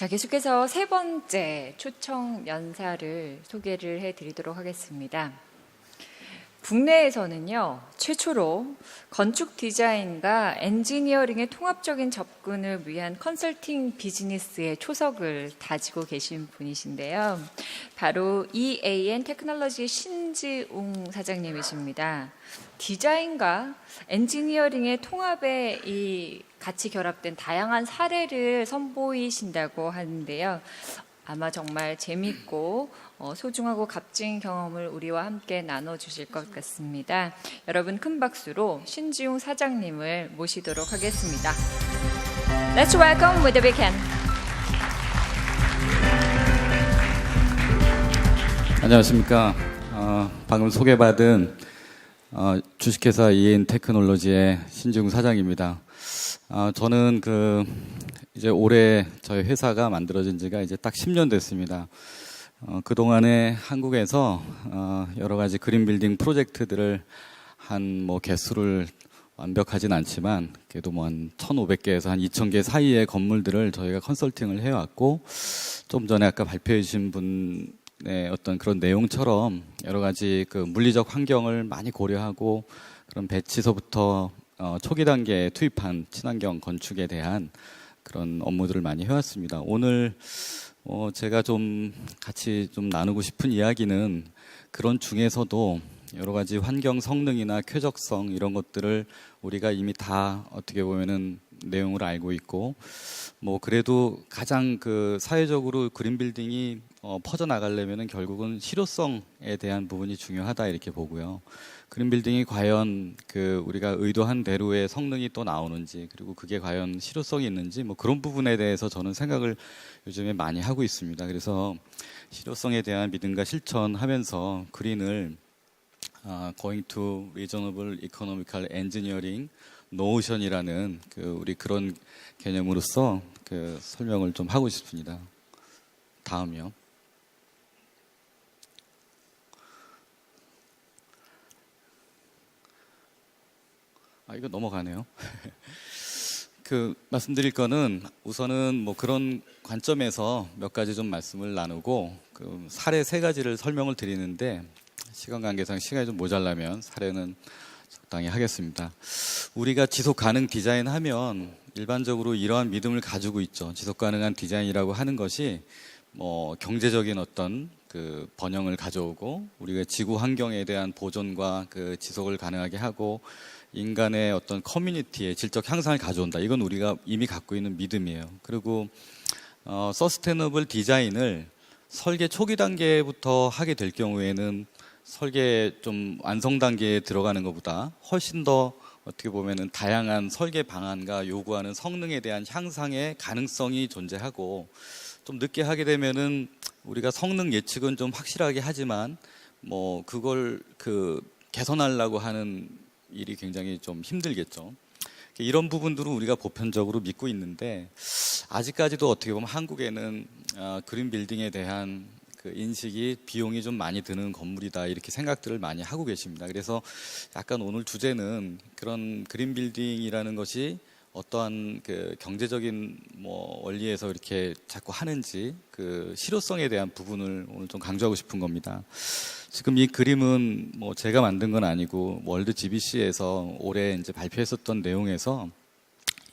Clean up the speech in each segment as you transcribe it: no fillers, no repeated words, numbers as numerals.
자, 계속해서 세 번째 초청 연사를 소개를 해드리도록 하겠습니다. 국내에서는요, 최초로 건축 디자인과 엔지니어링의 통합적인 접근을 위한 컨설팅 비즈니스의 초석을 다지고 계신 분이신데요. 바로 EAN 테크놀로지 신지웅 사장님이십니다. 디자인과 엔지니어링의 통합에 같이 결합된 다양한 사례를 선보이신다고 하는데요. 아마 정말 재밌고 소중하고 값진 경험을 우리와 함께 나눠주실 것 같습니다. 여러분 큰 박수로 신지웅 사장님을 모시도록 하겠습니다. Let's welcome with a big hand. 안녕하십니까. 방금 소개받은 주식회사 EAN 테크놀로지의 신지웅 사장입니다. 저는 이제 올해 저희 회사가 만들어진 지가 이제 딱 10년 됐습니다. 그동안에 한국에서 여러 가지 그린빌딩 프로젝트들을 한 개수를 완벽하진 않지만 그래도 한 1,500개에서 한 2,000개 사이의 건물들을 저희가 컨설팅을 해왔고, 좀 전에 아까 발표해 주신 분의 어떤 그런 내용처럼 여러 가지 그 물리적 환경을 많이 고려하고 그런 배치서부터 초기 단계에 투입한 친환경 건축에 대한 그런 업무들을 많이 해왔습니다. 오늘 제가 좀 같이 좀 나누고 싶은 이야기는 그런 중에서도 여러 가지 환경 성능이나 쾌적성 이런 것들을 우리가 이미 다 어떻게 보면은 내용을 알고 있고, 그래도 가장 사회적으로 그린빌딩이 퍼져나가려면은 결국은 실효성에 대한 부분이 중요하다 이렇게 보고요. 그린빌딩이 과연 우리가 의도한 대로의 성능이 또 나오는지, 그리고 그게 과연 실효성이 있는지 그런 부분에 대해서 저는 생각을 요즘에 많이 하고 있습니다. 그래서 실효성에 대한 믿음과 실천하면서 그린을 Going to Reasonable Economical Engineering 노션이라는 우리 그런 개념으로서 설명을 좀 하고 싶습니다. 다음이요. 이거 넘어가네요. 말씀드릴 거는 우선은 그런 관점에서 몇 가지 좀 말씀을 나누고 사례 3가지를 설명을 드리는데, 시간 관계상 시간이 좀 모자라면 사례는 적당히 하겠습니다. 우리가 지속 가능 디자인 하면 일반적으로 이러한 믿음을 가지고 있죠. 지속 가능한 디자인이라고 하는 것이 경제적인 어떤 번영을 가져오고, 우리가 지구 환경에 대한 보존과 지속을 가능하게 하고, 인간의 어떤 커뮤니티의 질적 향상을 가져온다. 이건 우리가 이미 갖고 있는 믿음이에요. 그리고 서스테너블 디자인을 설계 초기 단계부터 하게 될 경우에는 설계 좀 완성 단계에 들어가는 것보다 훨씬 더 어떻게 보면은 다양한 설계 방안과 요구하는 성능에 대한 향상의 가능성이 존재하고, 좀 늦게 하게 되면은 우리가 성능 예측은 좀 확실하게 하지만 그걸 개선하려고 하는 일이 굉장히 좀 힘들겠죠. 이런 부분들을 우리가 보편적으로 믿고 있는데, 아직까지도 어떻게 보면 한국에는 그린 빌딩에 대한 인식이 비용이 좀 많이 드는 건물이다 이렇게 생각들을 많이 하고 계십니다. 그래서 약간 오늘 주제는 그런 그린 빌딩이라는 것이 어떠한 경제적인 원리에서 이렇게 자꾸 하는지 실효성에 대한 부분을 오늘 좀 강조하고 싶은 겁니다. 지금 이 그림은 제가 만든 건 아니고 월드 GBC에서 올해 이제 발표했었던 내용에서,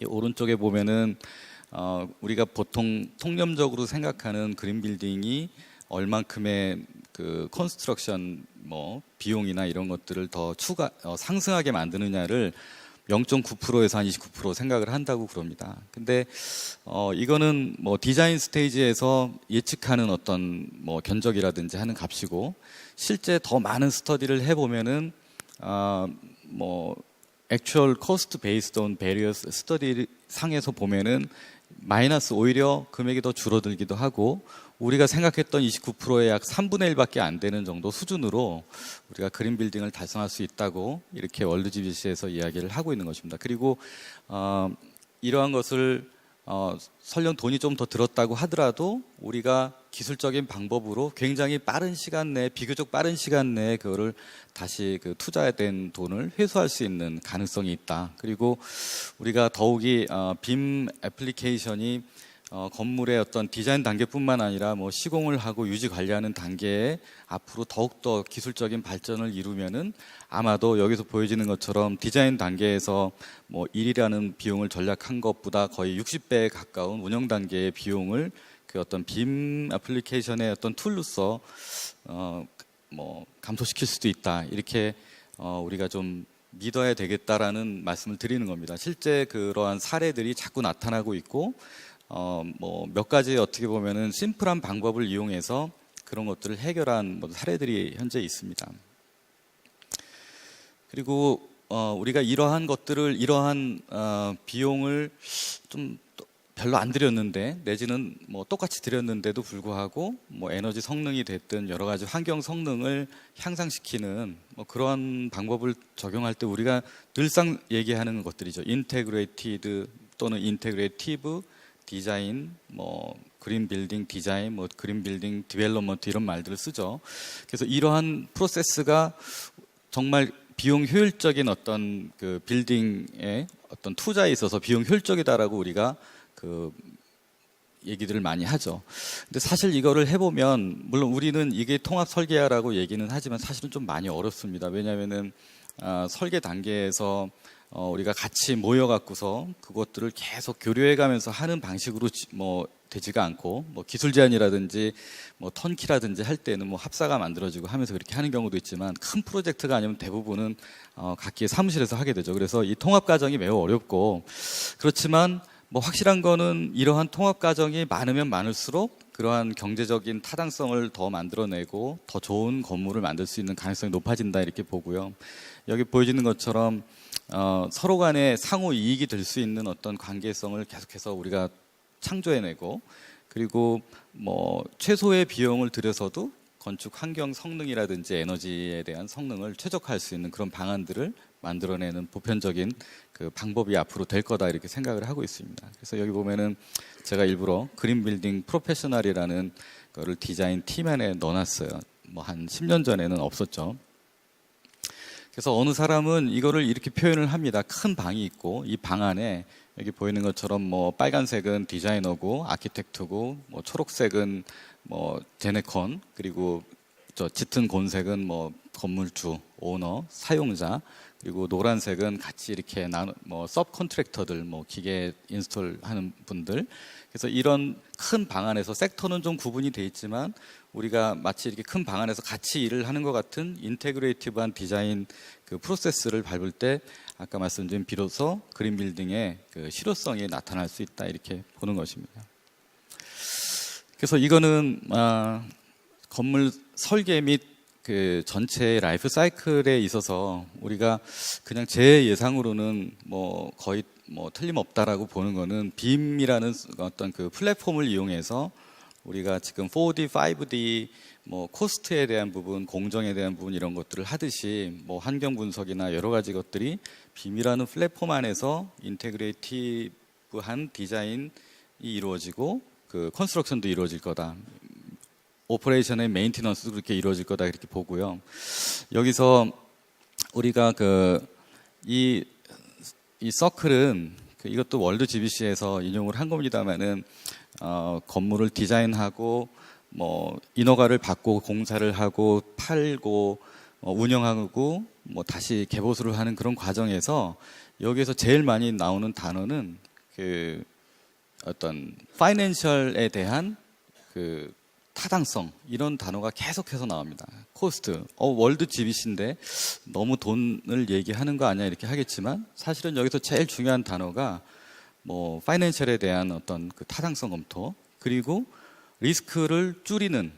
이 오른쪽에 보면은 우리가 보통 통념적으로 생각하는 그린 빌딩이 얼만큼의 컨스트럭션 비용이나 이런 것들을 더 상승하게 만드느냐를 0.9%에서 한 29% 생각을 한다고 그럽니다. 근데 이거는 디자인 스테이지에서 예측하는 어떤 견적이라든지 하는 값이고, 실제 더 많은 스터디를 해보면은 actual cost based on various study 상에서 보면은 마이너스, 오히려 금액이 더 줄어들기도 하고, 우리가 생각했던 29%의 약 3분의 1밖에 안 되는 정도 수준으로 우리가 그린 빌딩을 달성할 수 있다고 이렇게 월드 GBC에서 이야기를 하고 있는 것입니다. 그리고 이러한 것을 설령 돈이 좀 더 들었다고 하더라도 우리가 기술적인 방법으로 굉장히 빠른 시간 내에, 비교적 빠른 시간 내에 그거를 다시 투자된 돈을 회수할 수 있는 가능성이 있다. 그리고 우리가 더욱이 빔 애플리케이션이 건물의 어떤 디자인 단계뿐만 아니라 뭐 시공을 하고 유지 관리하는 단계에 앞으로 더욱더 기술적인 발전을 이루면은 아마도 여기서 보여지는 것처럼 디자인 단계에서 뭐 1이라는 비용을 전략한 것보다 거의 60배에 가까운 운영 단계의 비용을 그 어떤 빔 애플리케이션의 어떤 툴로서 뭐 감소시킬 수도 있다. 이렇게 우리가 좀 믿어야 되겠다라는 말씀을 드리는 겁니다. 실제 그러한 사례들이 자꾸 나타나고 있고 뭐 몇 가지 어떻게 보면은 심플한 방법을 이용해서 그런 것들을 해결한 뭐 사례들이 현재 있습니다. 그리고 우리가 이러한 비용을 좀 별로 안 들였는데 내지는 뭐 똑같이 들였는데도 불구하고 뭐 에너지 성능이 됐든 여러 가지 환경 성능을 향상시키는 뭐 그러한 방법을 적용할 때 우리가 늘상 얘기하는 것들이죠. 인테그레이티드 또는 인테그레이티브 디자인, 뭐 그린 빌딩 디자인, 뭐 그린 빌딩 디벨롭먼트 이런 말들을 쓰죠. 그래서 이러한 프로세스가 정말 비용 효율적인 어떤 그 빌딩의 어떤 투자에 있어서 비용 효율적이다라고 우리가 그 얘기들을 많이 하죠. 근데 사실 이거를 해보면 물론 우리는 이게 통합 설계야라고 얘기는 하지만 사실은 좀 많이 어렵습니다. 왜냐하면은 설계 단계에서 우리가 같이 모여갖고서 그것들을 계속 교류해가면서 하는 방식으로 뭐 되지가 않고 뭐 기술 제안이라든지 뭐 턴키라든지 할 때는 뭐 합사가 만들어지고 하면서 그렇게 하는 경우도 있지만 큰 프로젝트가 아니면 대부분은 각기의 사무실에서 하게 되죠. 그래서 이 통합 과정이 매우 어렵고 그렇지만 뭐 확실한 거는 이러한 통합 과정이 많으면 많을수록 그러한 경제적인 타당성을 더 만들어내고 더 좋은 건물을 만들 수 있는 가능성이 높아진다 이렇게 보고요. 여기 보여지는 것처럼 서로 간에 상호 이익이 될 수 있는 어떤 관계성을 계속해서 우리가 창조해내고 그리고 뭐 최소의 비용을 들여서도 건축 환경 성능이라든지 에너지에 대한 성능을 최적화할 수 있는 그런 방안들을 만들어내는 보편적인 그 방법이 앞으로 될 거다 이렇게 생각을 하고 있습니다. 그래서 여기 보면은 제가 일부러 그린 빌딩 프로페셔널이라는 거를 디자인 팀 안에 넣어놨어요. 뭐 한 10년 전에는 없었죠. 그래서 어느 사람은 이거를 이렇게 표현을 합니다. 큰 방이 있고 이 방 안에 여기 보이는 것처럼 뭐 빨간색은 디자이너고 아키텍트고 뭐 초록색은 뭐 제네컨 그리고 저 짙은 곤색은 뭐 건물주, 오너, 사용자 그리고 노란색은 같이 이렇게 뭐 서브 컨트랙터들 뭐 기계 인스톨하는 분들 그래서 이런 큰 방 안에서 섹터는 좀 구분이 돼 있지만 우리가 마치 이렇게 큰 방 안에서 같이 일을 하는 것 같은 인테그레이티브한 디자인 그 프로세스를 밟을 때 아까 말씀드린 비로소 그린 빌딩의 그 실효성이 나타날 수 있다 이렇게 보는 것입니다. 그래서 이거는 건물 설계 및 그 전체 라이프 사이클에 있어서 우리가 그냥 제 예상으로는 뭐 거의 뭐 틀림없다라고 보는 거는 빔이라는 어떤 그 플랫폼을 이용해서 우리가 지금 4D, 5D 뭐 코스트에 대한 부분, 공정에 대한 부분 이런 것들을 하듯이 뭐 환경 분석이나 여러 가지 것들이 빔이라는 플랫폼 안에서 인테그레이티브한 디자인이 이루어지고 그 컨스트럭션도 이루어질 거다. 오퍼레이션의 메인티넌스도 그렇게 이루어질 거다 이렇게 보고요. 여기서 우리가 이 서클은 이것도 월드 GBC에서 인용을 한 겁니다만은 건물을 디자인하고 뭐 인허가를 받고 공사를 하고 팔고 운영하고 뭐 다시 개보수를 하는 그런 과정에서 여기에서 제일 많이 나오는 단어는 그 어떤 파이낸셜에 대한 그 타당성 이런 단어가 계속해서 나옵니다. 코스트, 월드 GBC인데 너무 돈을 얘기하는 거 아니야 이렇게 하겠지만 사실은 여기서 제일 중요한 단어가 뭐 파이낸셜에 대한 어떤 그 타당성 검토 그리고 리스크를 줄이는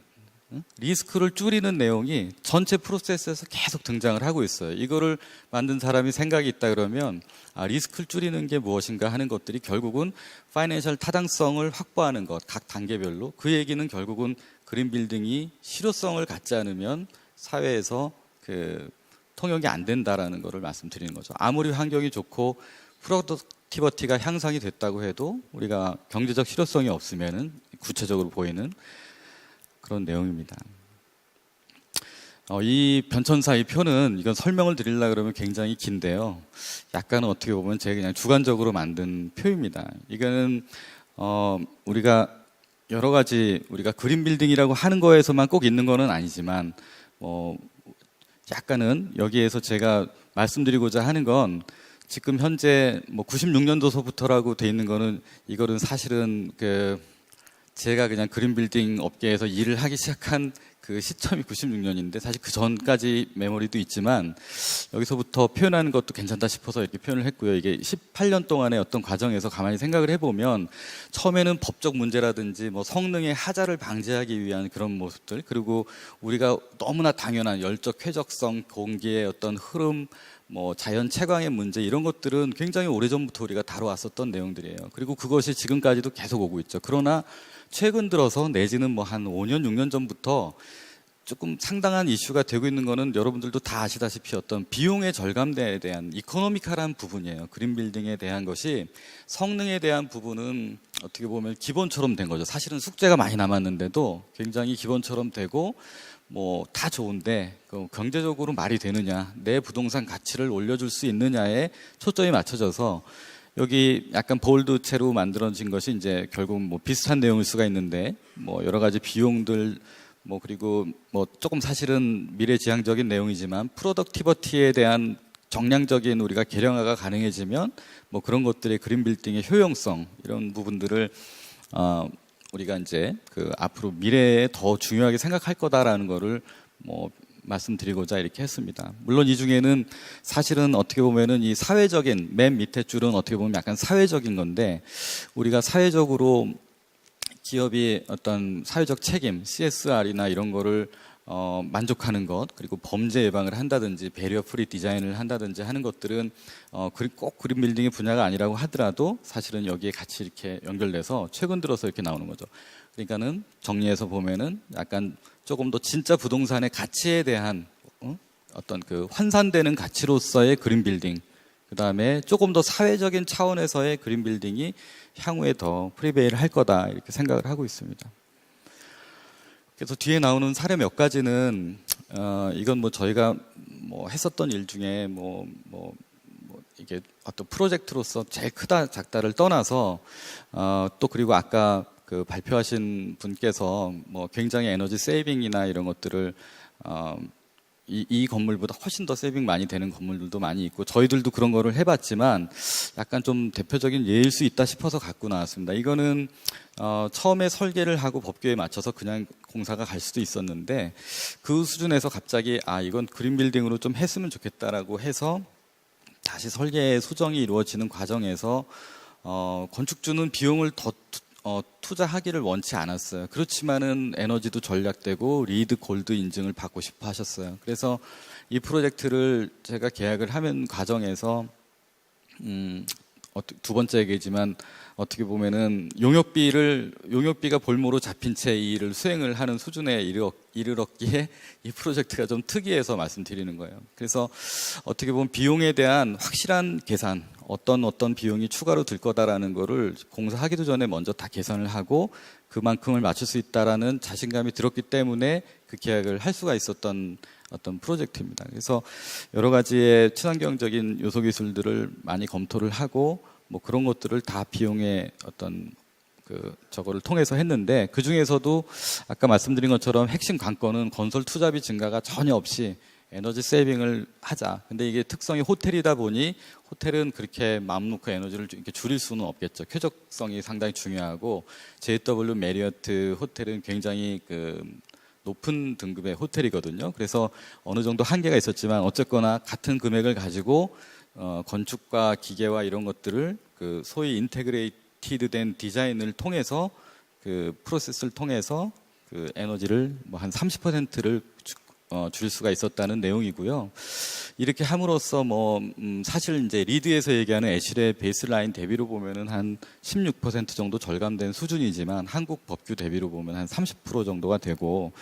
내용이 전체 프로세스에서 계속 등장을 하고 있어요. 이거를 만든 사람이 생각이 있다 그러면 리스크를 줄이는 게 무엇인가 하는 것들이 결국은 파이낸셜 타당성을 확보하는 것, 각 단계별로 그 얘기는 결국은 그린 빌딩이 실효성을 갖지 않으면 사회에서 그 통용이 안 된다라는 것을 말씀드리는 거죠. 아무리 환경이 좋고 프로덕티비티가 향상이 됐다고 해도 우리가 경제적 실효성이 없으면은 구체적으로 보이는 그런 내용입니다. 이 변천사 이 표는 이건 설명을 드리려고 그러면 굉장히 긴데요. 약간 어떻게 보면 제가 그냥 주관적으로 만든 표입니다. 이거는 우리가 여러 가지 우리가 그린 빌딩이라고 하는 거에서만 꼭 있는 거는 아니지만 약간은 여기에서 제가 말씀드리고자 하는 건 지금 현재 96년도서부터라고 돼 있는 거는 이거는 사실은 제가 그냥 그린 빌딩 업계에서 일을 하기 시작한 그 시점이 96년인데 사실 그 전까지 메모리도 있지만 여기서부터 표현하는 것도 괜찮다 싶어서 이렇게 표현을 했고요. 이게 18년 동안의 어떤 과정에서 가만히 생각을 해보면 처음에는 법적 문제라든지 성능의 하자를 방지하기 위한 그런 모습들, 그리고 우리가 너무나 당연한 열적 쾌적성, 공기의 어떤 흐름, 자연 채광의 문제, 이런 것들은 굉장히 오래전부터 우리가 다뤄왔었던 내용들이에요. 그리고 그것이 지금까지도 계속 오고 있죠. 그러나 최근 들어서 내지는 한 5년, 6년 전부터 조금 상당한 이슈가 되고 있는 거는 여러분들도 다 아시다시피 어떤 비용의 절감대에 대한 이코노미컬한 부분이에요. 그린 빌딩에 대한 것이 성능에 대한 부분은 어떻게 보면 기본처럼 된 거죠. 사실은 숙제가 많이 남았는데도 굉장히 기본처럼 되고 다 좋은데 경제적으로 말이 되느냐, 내 부동산 가치를 올려줄 수 있느냐에 초점이 맞춰져서 여기 약간 볼드체로 만들어진 것이 이제 결국 비슷한 내용일 수가 있는데 여러 가지 비용들 그리고 조금 사실은 미래지향적인 내용이지만 프로덕티버티에 대한 정량적인 우리가 계량화가 가능해지면 그런 것들의 그린 빌딩의 효용성, 이런 부분들을 우리가 이제 앞으로 미래에 더 중요하게 생각할 거다라는 거를 말씀드리고자 이렇게 했습니다. 물론 이 중에는 사실은 어떻게 보면은 이 사회적인 맨 밑에 줄은 어떻게 보면 약간 사회적인 건데, 우리가 사회적으로 기업이 어떤 사회적 책임, CSR이나 이런 거를 만족하는 것, 그리고 범죄 예방을 한다든지 배리어 프리 디자인을 한다든지 하는 것들은 꼭 그린 빌딩의 분야가 아니라고 하더라도 사실은 여기에 같이 이렇게 연결돼서 최근 들어서 이렇게 나오는 거죠. 그러니까는 정리해서 보면은 약간 조금 더 진짜 부동산의 가치에 대한 어떤 환산되는 가치로서의 그린 빌딩, 그 다음에 조금 더 사회적인 차원에서의 그린 빌딩이 향후에 더 프리베일 할 거다, 이렇게 생각을 하고 있습니다. 그래서 뒤에 나오는 사례 몇 가지는 이건 저희가 했었던 일 중에 이게 어떤 프로젝트로서 제일 크다 작다를 떠나서 또 그리고 아까 발표하신 분께서 굉장히 에너지 세이빙이나 이런 것들을 이 건물보다 훨씬 더 세이빙 많이 되는 건물들도 많이 있고 저희들도 그런 거를 해봤지만 약간 좀 대표적인 예일 수 있다 싶어서 갖고 나왔습니다. 이거는 처음에 설계를 하고 법규에 맞춰서 그냥 공사가 갈 수도 있었는데 그 수준에서 갑자기 이건 그린 빌딩으로 좀 했으면 좋겠다라고 해서 다시 설계 수정이 이루어지는 과정에서 건축주는 비용을 더 투자하기를 원치 않았어요. 그렇지만은 에너지도 전략되고 리드 골드 인증을 받고 싶어 하셨어요. 그래서 이 프로젝트를 제가 계약을 하는 과정에서 두 번째 얘기지만 어떻게 보면은 용역비가 볼모로 잡힌 채 이 일을 수행을 하는 수준에 이르렀기에 이 프로젝트가 좀 특이해서 말씀드리는 거예요. 그래서 어떻게 보면 비용에 대한 확실한 계산, 어떤 비용이 추가로 들 거다라는 거를 공사하기도 전에 먼저 다 계산을 하고 그만큼을 맞출 수 있다라는 자신감이 들었기 때문에 그 계약을 할 수가 있었던 어떤 프로젝트입니다. 그래서 여러 가지의 친환경적인 요소 기술들을 많이 검토를 하고 그런 것들을 다 비용의 어떤 저거를 통해서 했는데, 그 중에서도 아까 말씀드린 것처럼 핵심 관건은 건설 투자비 증가가 전혀 없이 에너지 세이빙을 하자. 근데 이게 특성이 호텔이다 보니 호텔은 그렇게 마음 놓고 에너지를 이렇게 줄일 수는 없겠죠. 쾌적성이 상당히 중요하고 JW 메리어트 호텔은 굉장히 높은 등급의 호텔이거든요. 그래서 어느 정도 한계가 있었지만 어쨌거나 같은 금액을 가지고 건축과 기계와 이런 것들을 소위 인테그레이티드된 디자인을 통해서 프로세스를 통해서 에너지를 한 30%를 줄일 수가 있었다는 내용이고요. 이렇게 함으로써 사실 이제 리드에서 얘기하는 애실의 베이스라인 대비로 보면은 한 16% 정도 절감된 수준이지만 한국 법규 대비로 보면 한 30% 정도가 되고,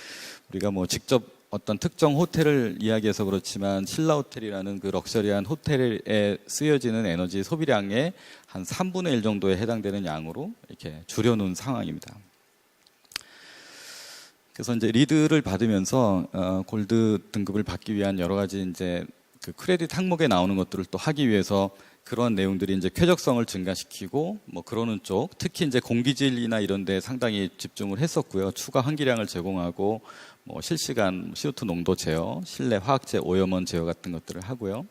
우리가 직접 어떤 특정 호텔을 이야기해서 그렇지만 신라 호텔이라는 그 럭셔리한 호텔에 쓰여지는 에너지 소비량의 한 3분의 1 정도에 해당되는 양으로 이렇게 줄여놓은 상황입니다. 그래서 이제 리드를 받으면서 골드 등급을 받기 위한 여러 가지 이제 크레딧 항목에 나오는 것들을 또 하기 위해서 그런 내용들이 이제 쾌적성을 증가시키고 뭐 그러는 쪽, 특히 이제 공기질이나 이런 데 상당히 집중을 했었고요. 추가 환기량을 제공하고 뭐 실시간 CO2 농도 제어, 실내 화학재 오염원 제어 같은 것들을 하고요.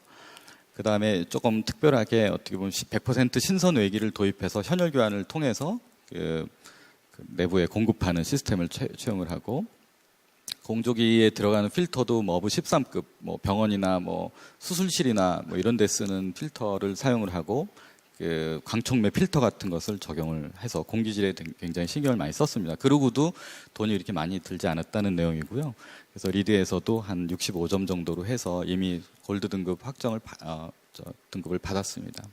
그 다음에 조금 특별하게 어떻게 보면 100% 신선 외기를 도입해서 현열 교환을 통해서 그 내부에 공급하는 시스템을 채용을 하고, 공조기에 들어가는 필터도 뭐 어브 13급, 뭐 병원이나 뭐 수술실이나 뭐 이런 데 쓰는 필터를 사용을 하고, 그 광촉매 필터 같은 것을 적용을 해서 공기질에 굉장히 신경을 많이 썼습니다. 그러고도 돈이 이렇게 많이 들지 않았다는 내용이고요. 그래서 리드에서도 한 65점 정도로 해서 이미 골드 등급 확정을 등급을 받았습니다.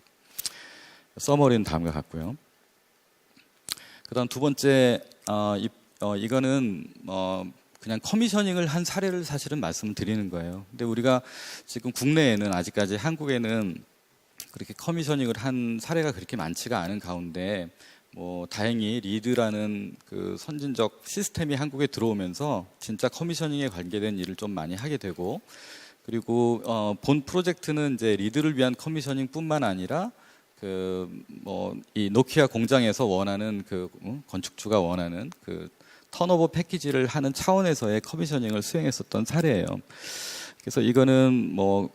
서머리는 다음과 같고요. 그다음 두 번째, 이거는 그냥 커미셔닝을 한 사례를 사실은 말씀을 드리는 거예요. 근데 우리가 지금 국내에는 아직까지 한국에는 그렇게 커미셔닝을 한 사례가 그렇게 많지가 않은 가운데, 뭐 다행히 리드라는 그 선진적 시스템이 한국에 들어오면서 진짜 커미셔닝에 관계된 일을 좀 많이 하게 되고, 그리고 본 프로젝트는 이제 리드를 위한 커미셔닝뿐만 아니라 그 뭐 이 노키아 공장에서 원하는 그 건축주가 원하는 그 턴오버 패키지를 하는 차원에서의 커미셔닝을 수행했었던 사례예요. 그래서 이거는 뭐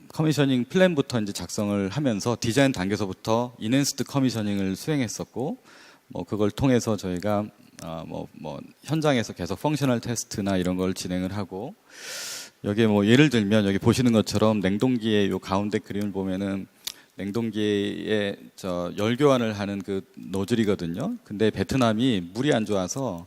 커미셔닝 플랜부터 이제 작성을 하면서 디자인 단계에서부터 인핸스드 커미셔닝을 수행했었고, 뭐 그걸 통해서 저희가 뭐 현장에서 계속 펑셔널 테스트나 이런 걸 진행을 하고, 여기에 뭐 예를 들면 여기 보시는 것처럼 냉동기의 요 가운데 그림을 보면은 냉동기에 열 교환을 하는 그 노즐이거든요. 근데 베트남이 물이 안 좋아서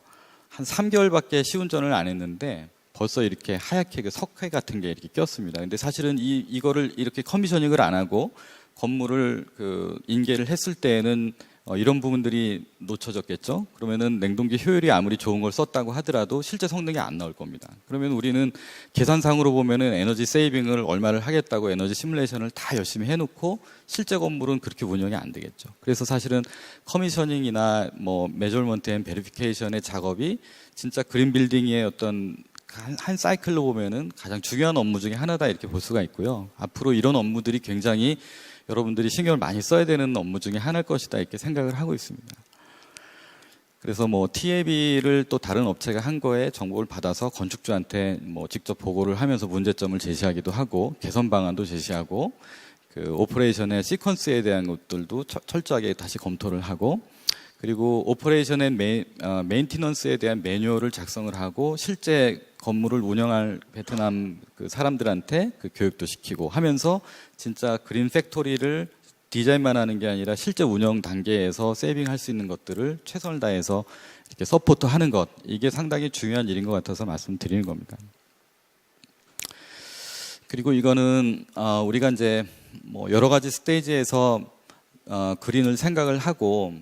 한 3개월밖에 시운전을 안 했는데 벌써 이렇게 하얗게 그 석회 같은 게 이렇게 꼈습니다. 근데 사실은 이거를 이렇게 커미셔닝을 안 하고 건물을 그 인계를 했을 때에는 이런 부분들이 놓쳐졌겠죠. 그러면은 냉동기 효율이 아무리 좋은 걸 썼다고 하더라도 실제 성능이 안 나올 겁니다. 그러면 우리는 계산상으로 보면은 에너지 세이빙을 얼마를 하겠다고 에너지 시뮬레이션을 다 열심히 해놓고 실제 건물은 그렇게 운영이 안 되겠죠. 그래서 사실은 커미셔닝이나 뭐 메저먼트 앤 베리피케이션의 작업이 진짜 그린 빌딩의 어떤 한 사이클로 보면은 가장 중요한 업무 중에 하나다 이렇게 볼 수가 있고요. 앞으로 이런 업무들이 굉장히 여러분들이 신경을 많이 써야 되는 업무 중에 하나일 것이다 이렇게 생각을 하고 있습니다. 그래서 뭐 TAB를 또 다른 업체가 한 거에 정보를 받아서 건축주한테 뭐 직접 보고를 하면서 문제점을 제시하기도 하고 개선 방안도 제시하고, 그 오퍼레이션의 시퀀스에 대한 것들도 철저하게 다시 검토를 하고, 그리고 오퍼레이션의 메인티넌스에 대한 매뉴얼을 작성을 하고 실제 건물을 운영할 베트남 그 사람들한테 그 교육도 시키고 하면서 진짜 그린 팩토리를 디자인만 하는 게 아니라 실제 운영 단계에서 세이빙할 수 있는 것들을 최선을 다해서 이렇게 서포트하는 것, 이게 상당히 중요한 일인 것 같아서 말씀드리는 겁니다. 그리고 이거는 우리가 이제 뭐 여러 가지 스테이지에서 그린을 생각을 하고,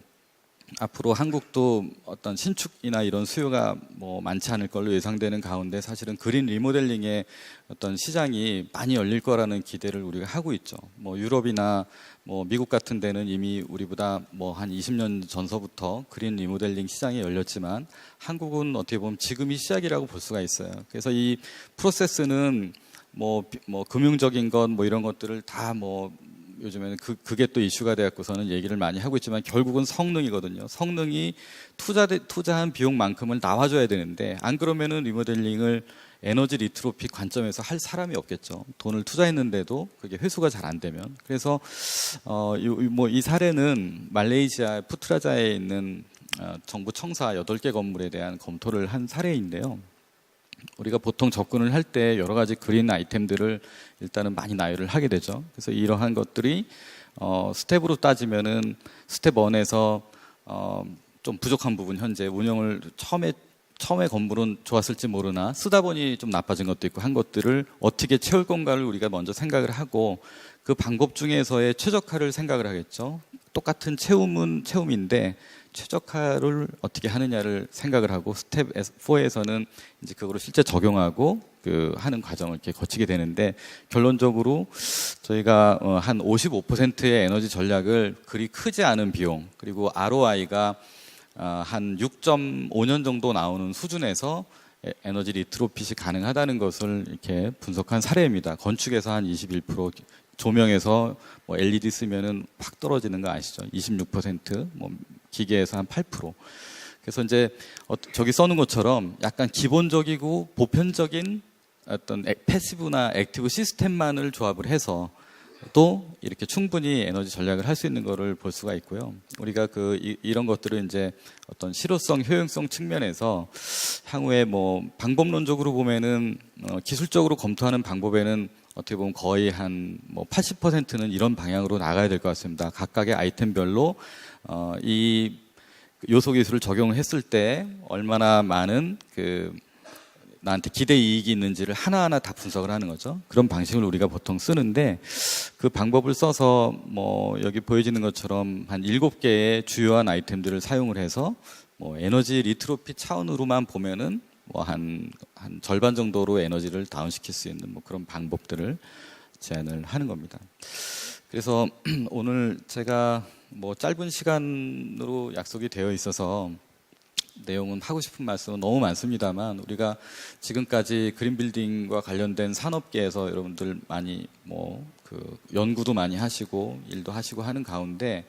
앞으로 한국도 어떤 신축이나 이런 수요가 뭐 많지 않을 걸로 예상되는 가운데 사실은 그린 리모델링의 어떤 시장이 많이 열릴 거라는 기대를 우리가 하고 있죠. 뭐 유럽이나 뭐 미국 같은 데는 이미 우리보다 뭐 한 20년 전서부터 그린 리모델링 시장이 열렸지만 한국은 어떻게 보면 지금이 시작이라고 볼 수가 있어요. 그래서 이 프로세스는 뭐 금융적인 것 뭐 이런 것들을 다 뭐 요즘에는 그게 또 이슈가 되었고서는 얘기를 많이 하고 있지만 결국은 성능이거든요. 성능이 투자한 비용만큼을 나와줘야 되는데, 안 그러면은 리모델링을 에너지 리트로핏 관점에서 할 사람이 없겠죠. 돈을 투자했는데도 그게 회수가 잘 안 되면. 그래서 이 사례는 말레이시아 푸트라자에 있는 정부 청사 8개 건물에 대한 검토를 한 사례인데요. 우리가 보통 접근을 할 때 여러 가지 그린 아이템들을 일단은 많이 나열을 하게 되죠. 그래서 이러한 것들이 스텝으로 따지면은 스텝 1에서 좀 부족한 부분, 현재 운영을 처음에 건물은 좋았을지 모르나 쓰다 보니 좀 나빠진 것도 있고 한 것들을 어떻게 채울 건가를 우리가 먼저 생각을 하고, 그 방법 중에서의 최적화를 생각을 하겠죠. 똑같은 채움은 채움인데 최적화를 어떻게 하느냐를 생각을 하고, 스텝 4에서는 이제 그거를 실제 적용하고 그 하는 과정을 이렇게 거치게 되는데, 결론적으로 저희가 한 55%의 에너지 전략을 그리 크지 않은 비용, 그리고 ROI가 한 6.5년 정도 나오는 수준에서 에너지 리트로핏이 가능하다는 것을 이렇게 분석한 사례입니다. 건축에서 한 21%, 조명에서 뭐 LED 쓰면은 확 떨어지는 거 아시죠? 26%, 뭐 기계에서 한 8%. 그래서 이제 저기 써놓은 것처럼 약간 기본적이고 보편적인 어떤 패시브나 액티브 시스템만을 조합을 해서 또 이렇게 충분히 에너지 전략을 할 수 있는 거를 볼 수가 있고요. 우리가 이런 것들을 이제 어떤 실효성, 효용성 측면에서 향후에 뭐 방법론적으로 보면은 기술적으로 검토하는 방법에는 어떻게 보면 거의 한 뭐 80%는 이런 방향으로 나가야 될 것 같습니다. 각각의 아이템별로 이 요소 기술을 적용했을 때 얼마나 많은 나한테 기대 이익이 있는지를 하나하나 다 분석을 하는 거죠. 그런 방식을 우리가 보통 쓰는데 그 방법을 써서 뭐 여기 보여지는 것처럼 한 7개의 주요한 아이템들을 사용을 해서 뭐 에너지 리트로핏 차원으로만 보면은 뭐 한 절반 정도로 에너지를 다운시킬 수 있는 뭐 그런 방법들을 제안을 하는 겁니다. 그래서 오늘 제가 뭐 짧은 시간으로 약속이 되어 있어서 내용은 하고 싶은 말씀은 너무 많습니다만 우리가 지금까지 그린빌딩과 관련된 산업계에서 여러분들 많이 연구도 많이 하시고 일도 하시고 하는 가운데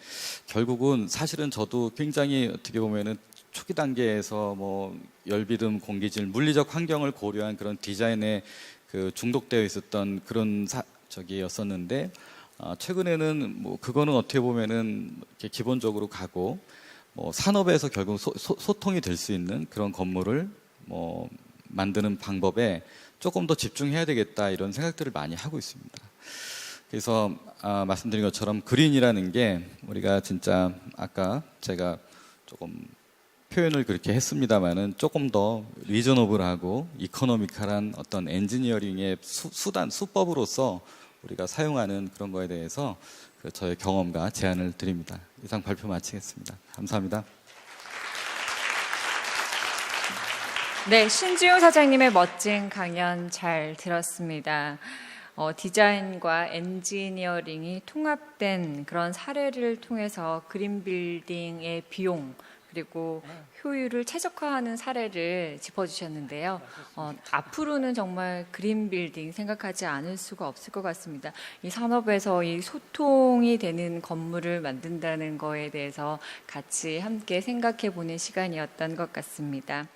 결국은 사실은 저도 굉장히 어떻게 보면은 초기 단계에서 뭐 열비듬, 공기질, 물리적 환경을 고려한 그런 디자인에 중독되어 있었던 그런 였었는데 최근에는 뭐 그거는 어떻게 보면은 이렇게 기본적으로 가고 뭐 산업에서 결국 소통이 될 수 있는 그런 건물을 뭐 만드는 방법에 조금 더 집중해야 되겠다 이런 생각들을 많이 하고 있습니다. 그래서 말씀드린 것처럼 그린이라는 게 우리가 진짜 아까 제가 조금 표현을 그렇게 했습니다만은 조금 더 리저너블하고 이코노미컬한 어떤 엔지니어링의 수법으로서 우리가 사용하는 그런 거에 대해서 저의 경험과 제안을 드립니다. 이상 발표 마치겠습니다. 감사합니다. 네, 신지용 사장님의 멋진 강연 잘 들었습니다. 디자인과 엔지니어링이 통합된 그런 사례를 통해서 그린빌딩의 비용 그리고 효율을 최적화하는 사례를 짚어주셨는데요. 앞으로는 정말 그린빌딩 생각하지 않을 수가 없을 것 같습니다. 이 산업에서 이 소통이 되는 건물을 만든다는 거에 대해서 같이 함께 생각해 보는 시간이었던 것 같습니다.